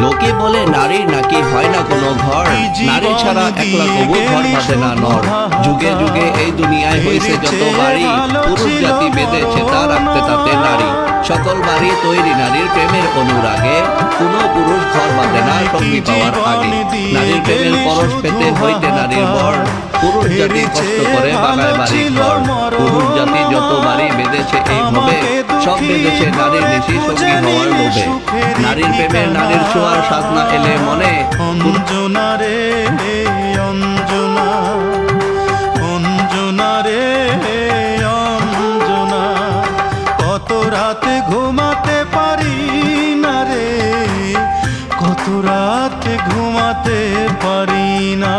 লোকে বলে নারীর নাকি হয় না কোনো ঘর, নারী ছাড়া একলা কবু ঘর বাঁধে না নর। যুগে যুগে এই দুনিয়ায় হয়েছে যত বাড়ি, পুরুষ জাতি বেঁধেছে তা রাখতে তাতে নারী। সকল বাড়ি তৈরি নারীর প্রেমের অনুরাগে, কোন পুরুষ ঘর বাঁধে না সঙ্গী পাওয়ার আগে। নারীর প্রেমের পরশ পেতে হইতে নারীর বর, পুরুষ জাতি কষ্ট করে বাগায় বাড়ি ঘর। পুরুষ জাতি যত বাড়ি বেঁধেছে এইভাবে, সব বেঁধেছে নারীর নিশি সঙ্গী হওয়ার লোভে। নারীর প্রেমের নারীর ছোঁয়ার সাধনা এলে মনে, অঞ্জনা রে অঞ্জনা, অঞ্জনা রে অঞ্জনা, কত রাতে ঘুমাতে পারি না রে, কত রাতে ঘুমাতে পারি না।